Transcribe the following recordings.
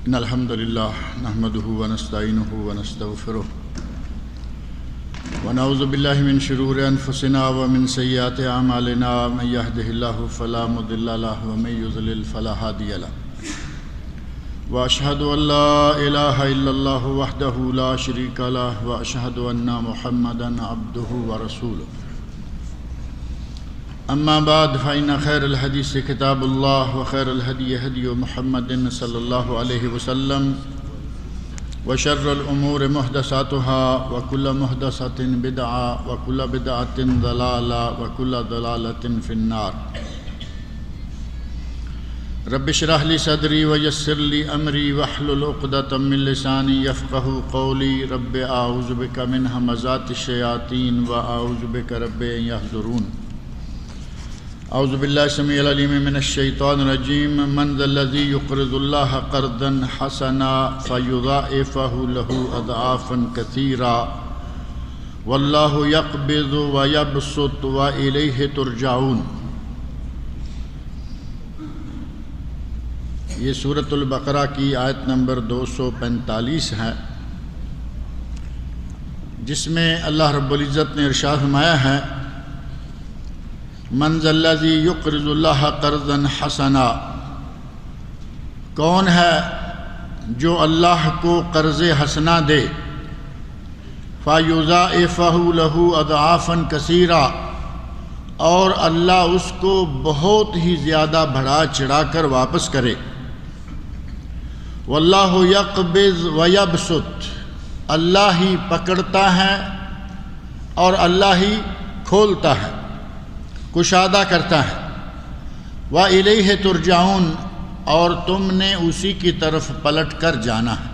إن الحمد لله نحمده ونستعينه ونستغفره ونعوذ بالله من شرور أنفسنا ومن سيئات أعمالنا من يهده الله فلا مضل له ومن يضلل فلا هادي له وأشهد أن لا إله إلا الله وحده لا شريك له وأشهد أن محمدا عبده ورسوله أما بعد فإن خير الحديث كتاب الله وخير الهدي هدي محمد صلى الله عليه وسلم وشر الأمور محدثاتها وكل محدثة بدعة وكل بدعة ضلالة وكل ضلالة في النار رب اشرح لي صدري ويسر لي أمري واحلل عقدة من لساني يفقهوا قولي رب أعوذ بك من همزات الشياطين وأعوذ بك رب أن يحضرون اعوذ باللہ السمیع العلیم من الشیطان الرجیم من ذا الذی یقرض اللہ قرضا حسنا فیضاعفہ لہ اضعافا کثیرا واللہ یقبض ویبسط والیہ ترجعون۔ یہ سورۃ البقرہ کی آیت نمبر 245 ہے، جس میں اللہ رب العزت نے ارشاد فرمایا ہے من ذا الذی یقرض اللہ قرضا حسنا، کون ہے جو اللہ کو قرض حسنا دے، فیضاعفہ لہ اضعافا کثیرا، اور اللہ اس کو بہت ہی زیادہ بڑھا چڑھا کر واپس کرے، واللہ یقبض ویبسط، اللہ ہی پکڑتا ہے اور اللہ ہی کھولتا ہے، کشادہ کرتا ہے، وَإِلَيْهِ تُرْجَعُونَ، اور تم نے اسی کی طرف پلٹ کر جانا ہے۔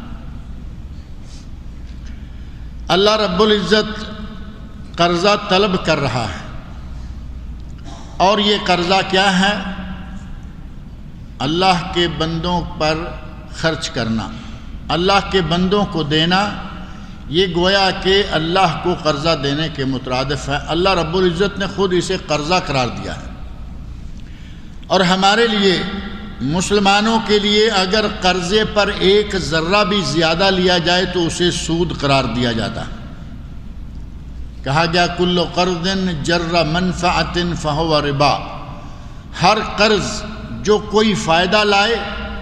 اللہ رب العزت قرضہ طلب کر رہا ہے، اور یہ قرضہ کیا ہے؟ اللہ کے بندوں پر خرچ کرنا، اللہ کے بندوں کو دینا، یہ گویا کہ اللہ کو قرضہ دینے کے مترادف ہے۔ اللہ رب العزت نے خود اسے قرضہ قرار دیا ہے، اور ہمارے لیے مسلمانوں کے لیے اگر قرضے پر ایک ذرہ بھی زیادہ لیا جائے تو اسے سود قرار دیا جاتا ہے۔ کہا گیا کل قرض جر منفعت فہو ربا، ہر قرض جو کوئی فائدہ لائے،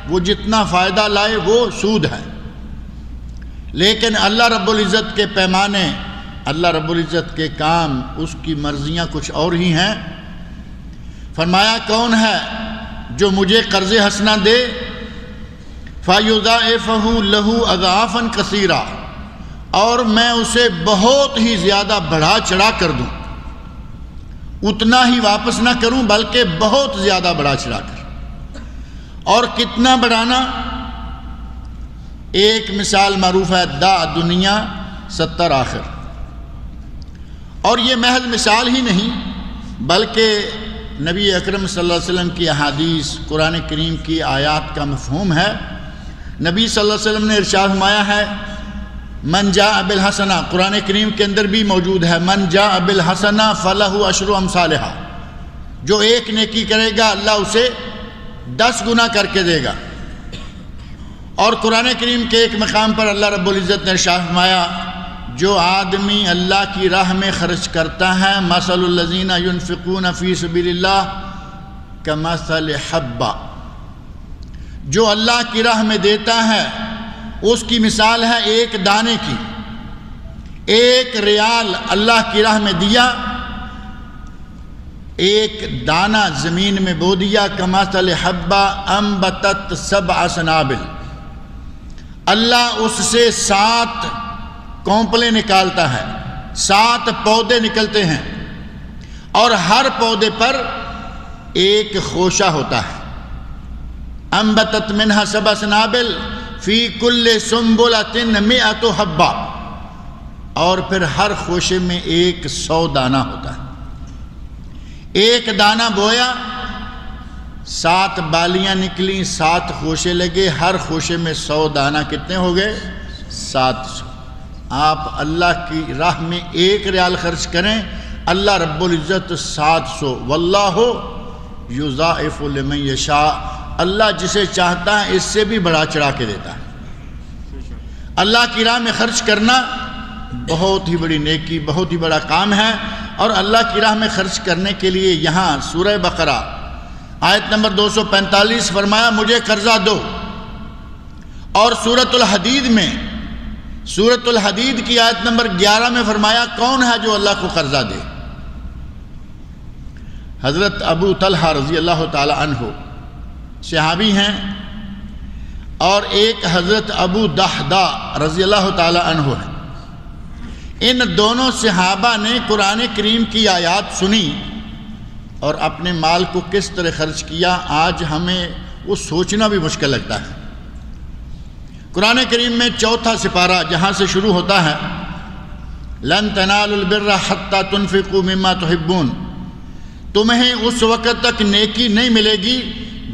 وہ جتنا فائدہ لائے وہ سود ہے۔ لیکن اللہ رب العزت کے پیمانے، اللہ رب العزت کے کام، اس کی مرضیاں کچھ اور ہی ہیں۔ فرمایا کون ہے جو مجھے قرض حسنہ دے، فَيُضَاعِفَهُ لَهُ أَضْعَافًا كَثِيرًا، اور میں اسے بہت ہی زیادہ بڑھا چڑھا کر دوں، اتنا ہی واپس نہ کروں بلکہ بہت زیادہ بڑھا چڑھا کر۔ اور کتنا بڑھانا؟ ایک مثال معروف ہے، دا دنیا 70 آخر، اور یہ محض مثال ہی نہیں بلکہ نبی اکرم صلی اللہ علیہ وسلم کی احادیث، قرآن کریم کی آیات کا مفہوم ہے۔ نبی صلی اللہ علیہ وسلم نے ارشاد فرمایا ہے من جاء بالحسنہ، قرآن کریم کے اندر بھی موجود ہے من جاء بالحسنہ فلہ عشر امثالہا، جو ایک نیکی کرے گا اللہ اسے 10 گنا کر کے دے گا۔ اور قرآن کریم کے ایک مقام پر اللہ رب العزت نے ارشاد فرمایا جو آدمی اللہ کی راہ میں خرچ کرتا ہے مثل الذین ينفقون فی سبیل اللہ کمثل حبہ، جو اللہ کی راہ میں دیتا ہے اس کی مثال ہے ایک دانے کی۔ ایک ریال اللہ کی راہ میں دیا، ایک دانہ زمین میں بو دیا، کمثل حبہ انبتت 7 سنابل، اللہ اس سے 7 کونپلیں نکالتا ہے، 7 پودے نکلتے ہیں، اور ہر پودے پر ایک خوشہ ہوتا ہے۔ انبتت منہا 7 سنابل فی کل سنبلۃ 100 حبہ، اور پھر ہر خوشے میں 100 دانہ ہوتا ہے۔ ایک دانہ بویا، 7 بالیاں نکلیں، 7 خوشے لگے، ہر خوشے میں 100 دانہ کتنے ہو گئے؟ 700۔ آپ اللہ کی راہ میں 1 ریال خرچ کریں، اللہ رب العزت 700، واللہ یضاعف لمن یشاء، اللہ جسے چاہتا ہے اس سے بھی بڑھا چڑھا کے دیتا ہے۔ اللہ کی راہ میں خرچ کرنا بہت ہی بڑی نیکی، بہت ہی بڑا کام ہے، اور اللہ کی راہ میں خرچ کرنے کے لیے یہاں سورہ بقرہ آیت نمبر 245 فرمایا مجھے قرضہ دو، اور سورۃ الحدید میں سورۃ الحدید کی آیت نمبر 11 میں فرمایا کون ہے جو اللہ کو قرضہ دے؟ حضرت ابو طلحہ رضی اللہ تعالی عنہ صحابی ہیں، اور ایک حضرت ابو دحداء رضی اللہ تعالی عنہ ہیں۔ ان دونوں صحابہ نے قرآن کریم کی آیات سنی اور اپنے مال کو کس طرح خرچ کیا، آج ہمیں وہ سوچنا بھی مشکل لگتا ہے۔ قرآن کریم میں چوتھا سپارہ جہاں سے شروع ہوتا ہے لن تنالوا البر حتى تنفقوا مما تحبون، تمہیں اس وقت تک نیکی نہیں ملے گی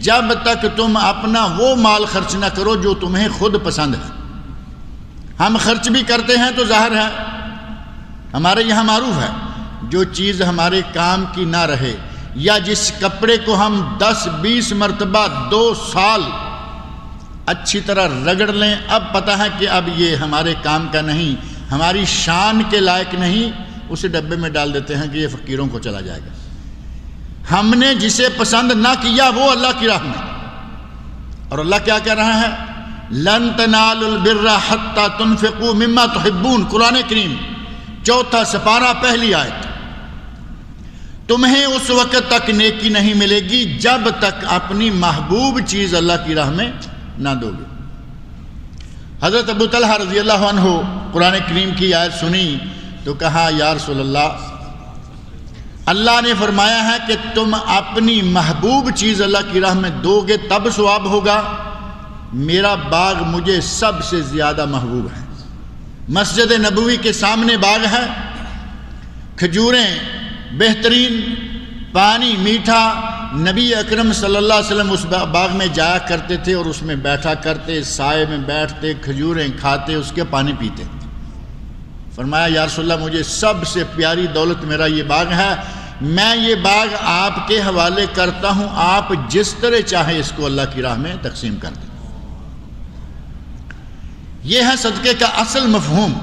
جب تک تم اپنا وہ مال خرچ نہ کرو جو تمہیں خود پسند ہے۔ ہم خرچ بھی کرتے ہیں تو ظاہر ہے ہمارے یہاں معروف ہے، جو چیز ہمارے کام کی نہ رہے، یا جس کپڑے کو ہم 10-20 مرتبہ 2 سال اچھی طرح رگڑ لیں، اب پتہ ہے کہ اب یہ ہمارے کام کا نہیں، ہماری شان کے لائق نہیں، اسے ڈبے میں ڈال دیتے ہیں کہ یہ فقیروں کو چلا جائے گا۔ ہم نے جسے پسند نہ کیا وہ اللہ کی راہ میں، اور اللہ کیا کہہ رہا ہے لن تنالوا البر حتى تنفقوا مما تحبون، قرآن کریم چوتھا سپارہ پہلی آیت، تمہیں اس وقت تک نیکی نہیں ملے گی جب تک اپنی محبوب چیز اللہ کی راہ میں نہ دو گے۔ حضرت ابو طلحہ رضی اللہ عنہ قرآن کریم کی آیت سنی تو کہا یا رسول اللہ، اللہ نے فرمایا ہے کہ تم اپنی محبوب چیز اللہ کی راہ میں دو گے تب ثواب ہوگا، میرا باغ مجھے سب سے زیادہ محبوب ہے، مسجد نبوی کے سامنے باغ ہے، کھجوریں بہترین، پانی میٹھا، نبی اکرم صلی اللہ علیہ وسلم اس باغ میں جایا کرتے تھے اور اس میں بیٹھا کرتے، سائے میں بیٹھتے، کھجوریں کھاتے، اس کے پانی پیتے۔ فرمایا یا رسول اللہ مجھے سب سے پیاری دولت میرا یہ باغ ہے، میں یہ باغ آپ کے حوالے کرتا ہوں، آپ جس طرح چاہیں اس کو اللہ کی راہ میں تقسیم کر دیں۔ یہ ہے صدقے کا اصل مفہوم،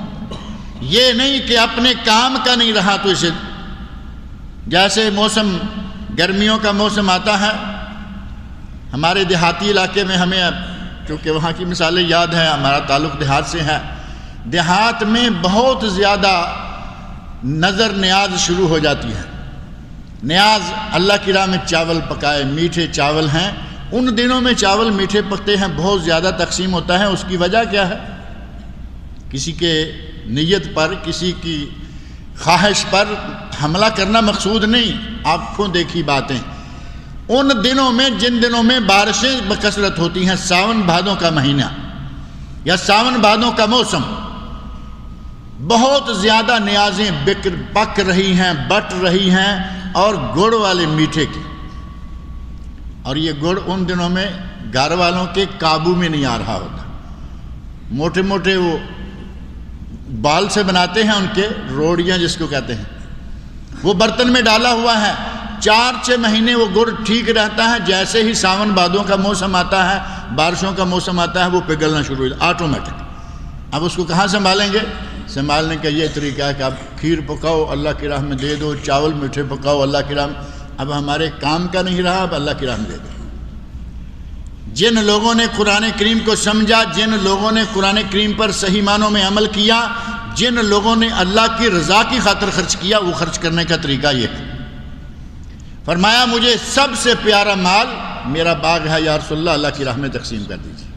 یہ نہیں کہ اپنے کام کا نہیں رہا تو اسے، جیسے موسم گرمیوں کا موسم آتا ہے، ہمارے دیہاتی علاقے میں ہمیں کیونکہ وہاں کی مثالیں یاد ہیں، ہمارا تعلق دیہات سے ہے، دیہات میں بہت زیادہ نظر نیاز شروع ہو جاتی ہے۔ نیاز اللہ کی راہ میں چاول پکائے، میٹھے چاول ہیں، ان دنوں میں چاول میٹھے پکتے ہیں، بہت زیادہ تقسیم ہوتا ہے۔ اس کی وجہ کیا ہے؟ کسی کے نیت پر، کسی کی خواہش پر حملہ کرنا مقصود نہیں، آنکھوں دیکھی باتیں۔ ان دنوں میں، جن دنوں میں بارشیں بکثرت ہوتی ہیں، ساون بھادوں کا مہینہ یا ساون بھادوں کا موسم، بہت زیادہ نیازیں پک رہی ہیں، بٹ رہی ہیں، اور گڑ والے میٹھے کی، اور یہ گڑ ان دنوں میں گھر والوں کے قابو میں نہیں آ رہا ہوتا، موٹے موٹے وہ بال سے بناتے ہیں، ان کے روڑیاں جس کو کہتے ہیں، وہ برتن میں ڈالا ہوا ہے، 4-6 مہینے وہ گڑ ٹھیک رہتا ہے، جیسے ہی ساون بھادوں کا موسم آتا ہے، بارشوں کا موسم آتا ہے، وہ پگھلنا شروع ہو جاتا ہے آٹومیٹک۔ اب اس کو کہاں سنبھالیں گے؟ سنبھالنے کا یہ طریقہ ہے کہ آپ کھیر پکاؤ اللہ کی راہ میں دے دو، چاول میٹھے پکاؤ اللہ کی راہ میں، اب ہمارے کام کا نہیں رہا، اب اللہ کی راہ میں دے دو۔ جن لوگوں نے قرآن کریم کو سمجھا، جن لوگوں نے قرآن کریم پر صحیح معنوں میں عمل کیا، جن لوگوں نے اللہ کی رضا کی خاطر خرچ کیا، وہ خرچ کرنے کا طریقہ یہ ہے۔ فرمایا مجھے سب سے پیارا مال میرا باغ ہے یا رسول اللہ، اللہ کی راہ میں تقسیم کر دیجیے۔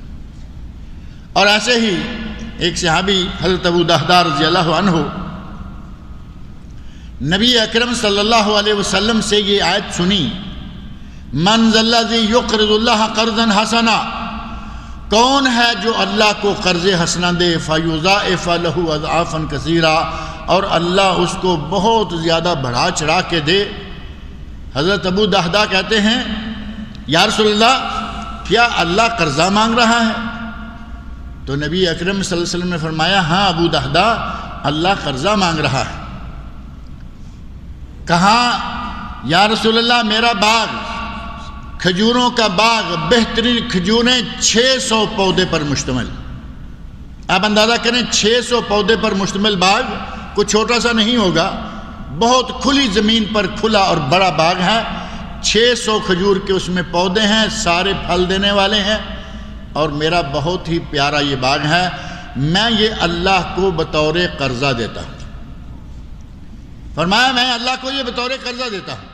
اور ایسے ہی ایک صحابی حضرت ابو دحداء رضی اللہ عنہ نبی اکرم صلی اللہ علیہ وسلم سے یہ آیت سنی، من ذا الذی یقرض اللہ قرضا حسنا، کون ہے جو اللہ کو قرض حسنا دے، فیضاعف لہ اضعافا کثیرا، اور اللہ اس کو بہت زیادہ بڑھا چڑھا کے دے۔ حضرت ابو دحداء کہتے ہیں یا رسول اللہ کیا اللہ قرضہ مانگ رہا ہے؟ تو نبی اکرم صلی اللہ علیہ وسلم نے فرمایا ہاں ابو دحداء، اللہ قرضہ مانگ رہا ہے۔ کہا یا رسول اللہ میرا باغ، کھجوروں کا باغ، بہترین کھجوریں 600 پودے پر مشتمل۔ آپ اندازہ کریں 600 پودے پر مشتمل باغ کوئی چھوٹا سا نہیں ہوگا، بہت کھلی زمین پر کھلا اور بڑا باغ ہے۔ 600 کھجور کے اس میں پودے ہیں، سارے پھل دینے والے ہیں، اور میرا بہت ہی پیارا یہ باغ ہے، میں یہ اللہ کو بطور قرضہ دیتا ہوں۔ فرمایا میں اللہ کو یہ بطور قرضہ دیتا ہوں۔